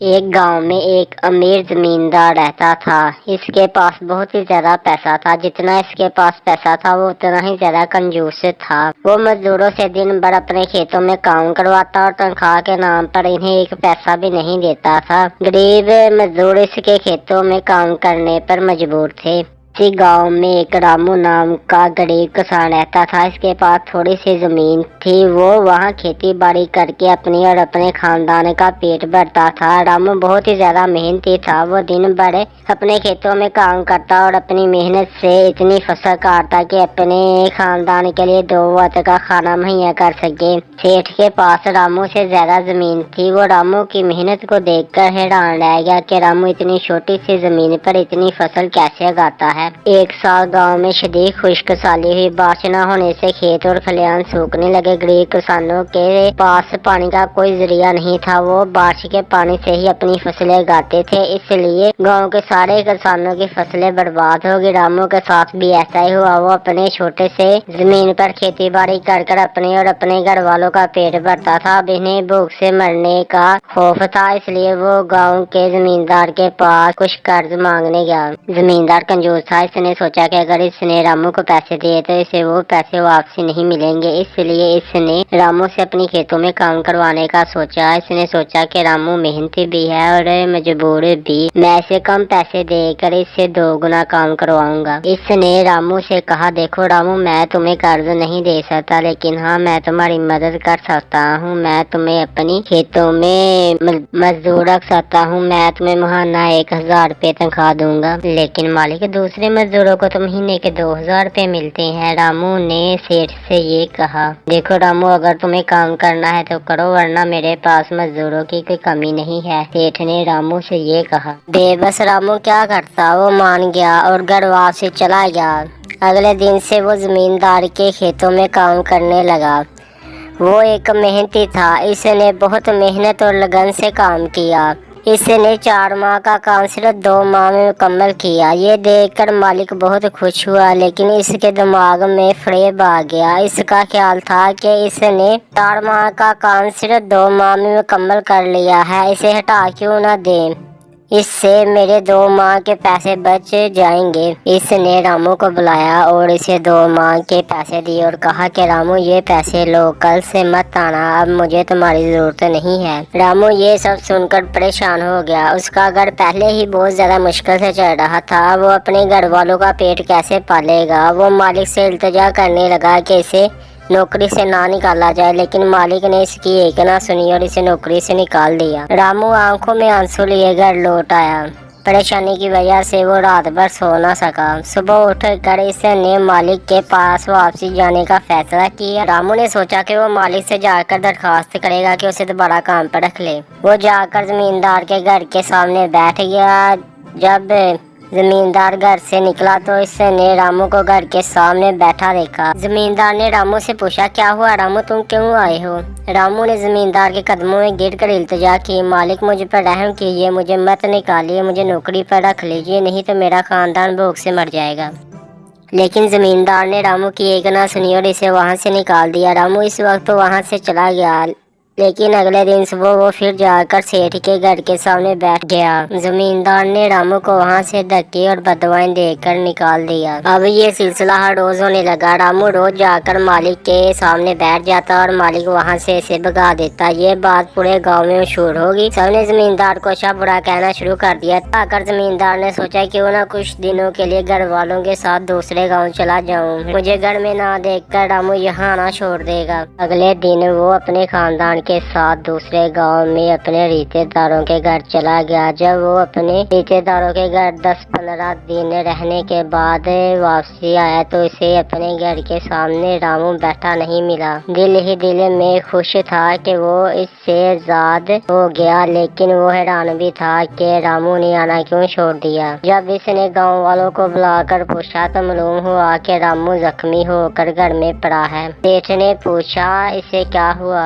ایک گاؤں میں ایک امیر زمیندار رہتا تھا۔ اس کے پاس بہت ہی زیادہ پیسہ تھا۔ جتنا اس کے پاس پیسہ تھا وہ اتنا ہی زیادہ کنجوس تھا۔ وہ مزدوروں سے دن بھر اپنے کھیتوں میں کام کرواتا اور تنخواہ کے نام پر انہیں ایک پیسہ بھی نہیں دیتا تھا۔ غریب مزدور اس کے کھیتوں میں کام کرنے پر مجبور تھے۔ اسی گاؤں میں ایک رامو نام کا غریب کسان رہتا تھا۔ اس کے پاس تھوڑی سی زمین تھی۔ وہ وہاں کھیتی باڑی کر کے اپنی اور اپنے خاندان کا پیٹ بھرتا تھا۔ رامو بہت ہی زیادہ محنتی تھا۔ وہ دن بھر اپنے کھیتوں میں کام کرتا اور اپنی محنت سے اتنی فصل کاٹتا کہ اپنے خاندان کے لیے 2 وقت کا کھانا مہیا کر سکے۔ سیٹھ کے پاس رامو سے زیادہ زمین تھی۔ وہ رامو کی محنت کو دیکھ کر حیران رہ گیا کہ رامو اتنی چھوٹی سی زمین پر اتنی فصل کیسے اگاتا ہے۔ ایک سال گاؤں میں شدید خشک سالی ہوئی۔ بارش نہ ہونے سے کھیت اور کھلیان سوکھنے لگے۔ غریب کسانوں کے پاس پانی کا کوئی ذریعہ نہیں تھا۔ وہ بارش کے پانی سے ہی اپنی فصلیں اگاتے تھے، اس لیے گاؤں کے سارے کسانوں کی فصلیں برباد ہو گئی۔ رامو کے ساتھ بھی ایسا ہی ہوا۔ وہ اپنے چھوٹے سے زمین پر کھیتی باڑی کر کر اپنے اور اپنے گھر والوں کا پیٹ بھرتا تھا۔ اب انہیں بھوک سے مرنے کا خوف تھا، اس لیے وہ گاؤں کے زمیندار کے پاس کچھ قرض مانگنے گیا۔ زمیندار کنجوس تھا۔ اس نے سوچا کہ اگر اس نے رامو کو پیسے دیے تو اسے وہ پیسے واپسی نہیں ملیں گے، اس لیے اس نے رامو سے اپنی کھیتوں میں کام کروانے کا سوچا۔ اس نے سوچا کہ رامو محنتی بھی ہے اور مجبور بھی، میں اسے کم پیسے دے کر اس سے 2 گنا کام کرواؤں گا۔ اس نے رامو سے کہا، دیکھو رامو، میں تمہیں قرض نہیں دے سکتا، لیکن ہاں میں تمہاری مدد کر سکتا ہوں۔ میں تمہیں اپنی کھیتوں میں مزدور رکھ سکتا ہوں۔ میں تمہیں ماہانہ 1000 روپے تنخواہ دوں گا۔ لیکن مالک، دوسرے مزدوروں کو تو مہینے کے 2000 روپے ملتے ہیں۔ رامو نے سیٹھ سے یہ کہا، دیکھو رامو، اگر تمہیں کام کرنا ہے تو کرو، ورنہ میرے پاس مزدوروں کی کوئی کمی نہیں ہے۔ سیٹھ نے رامو سے یہ کہا۔ بے بس رامو کیا کرتا، وہ مان گیا اور گھر واپس چلا گیا۔ اگلے دن سے وہ زمیندار کے کھیتوں میں کام کرنے لگا۔ وہ ایک محنتی تھا۔ اس نے بہت محنت اور لگن سے کام کیا۔ اس نے 4 ماہ کا کام صرف 2 ماہ میں مکمل کیا۔ یہ دیکھ کر مالک بہت خوش ہوا، لیکن اس کے دماغ میں فریب آ گیا۔ اس کا خیال تھا کہ اس نے 4 ماہ کا کام صرف 2 ماہ میں مکمل کر لیا ہے، اسے ہٹا کیوں نہ دیں، اس سے میرے 2 ماہ کے پیسے بچ جائیں گے۔ اس نے رامو کو بلایا اور اسے 2 ماہ کے پیسے دیے اور کہا کہ رامو، یہ پیسے لو، کل سے مت آنا، اب مجھے تمہاری ضرورت نہیں ہے۔ رامو یہ سب سن کر پریشان ہو گیا۔ اس کا گھر پہلے ہی بہت زیادہ مشکل سے چل رہا تھا۔ وہ اپنے گھر والوں کا پیٹ کیسے پالے گا؟ وہ مالک سے التجا کرنے لگا کہ اسے نوکری سے نہ نکالا جائے، لیکن مالک نے اس کی ایک نہ سنی اور اسے نوکری سے نکال دیا۔ رامو آنکھوں میں آنسو لیے گھر لوٹ آیا۔ پریشانی کی وجہ سے وہ رات بھر سو نہ سکا۔ صبح اٹھ کر اس نے مالک کے پاس واپسی جانے کا فیصلہ کیا۔ رامو نے سوچا کہ وہ مالک سے جا کر درخواست کرے گا کہ اسے دوبارہ کام پر رکھ لے۔ وہ جا کر زمیندار کے گھر کے سامنے بیٹھ گیا۔ جب زمیندار گھر سے نکلا تو اس نے رامو کو گھر کے سامنے بیٹھا دیکھا۔ زمیندار نے رامو سے پوچھا، کیا ہوا رامو، تم کیوں آئے ہو؟ رامو نے زمیندار کے قدموں میں گر کر التجا کی، مالک مجھ پر رحم کیجیے، مجھے مت نکالیے، مجھے نوکری پر رکھ لیجیے، نہیں تو میرا خاندان بھوک سے مر جائے گا۔ لیکن زمیندار نے رامو کی ایک نہ سنی اور اسے وہاں سے نکال دیا۔ رامو اس وقت وہاں سے چلا گیا، لیکن اگلے دن صبح وہ پھر جا کر سیٹھ کے گھر کے سامنے بیٹھ گیا۔ زمیندار نے رامو کو وہاں سے دھکے اور بددعائیں دے کر نکال دیا۔ اب یہ سلسلہ ہر روز ہونے لگا۔ رامو روز جا کر مالک کے سامنے بیٹھ جاتا اور مالک وہاں سے اسے بھگا دیتا۔ یہ بات پورے گاؤں میں مشہور ہوگی۔ سب نے زمیندار کو اچھا برا کہنا شروع کر دیا۔ آ کر زمیندار نے سوچا کیوں نہ کچھ دنوں کے لیے گھر والوں کے ساتھ دوسرے گاؤں چلا جاؤں، مجھے گھر میں نہ دیکھ کر رامو یہاں آنا چھوڑ دے گا۔ اگلے دن وہ اپنے خاندان کے ساتھ دوسرے گاؤں میں اپنے رشتے داروں کے گھر چلا گیا۔ جب وہ اپنے رشتے داروں کے گھر 10-15 دن رہنے کے بعد واپسی آیا تو اسے اپنے گھر کے سامنے رامو بیٹھا نہیں ملا۔ دل ہی دل میں خوش تھا کہ وہ اس سے آزاد ہو گیا، لیکن وہ حیران بھی تھا کہ رامو نے آنا کیوں چھوڑ دیا۔ جب اس نے گاؤں والوں کو بلا کر پوچھا تو معلوم ہوا کہ رامو زخمی ہو کر گھر میں پڑا ہے۔ سیٹھ نے پوچھا، اسے کیا ہوا؟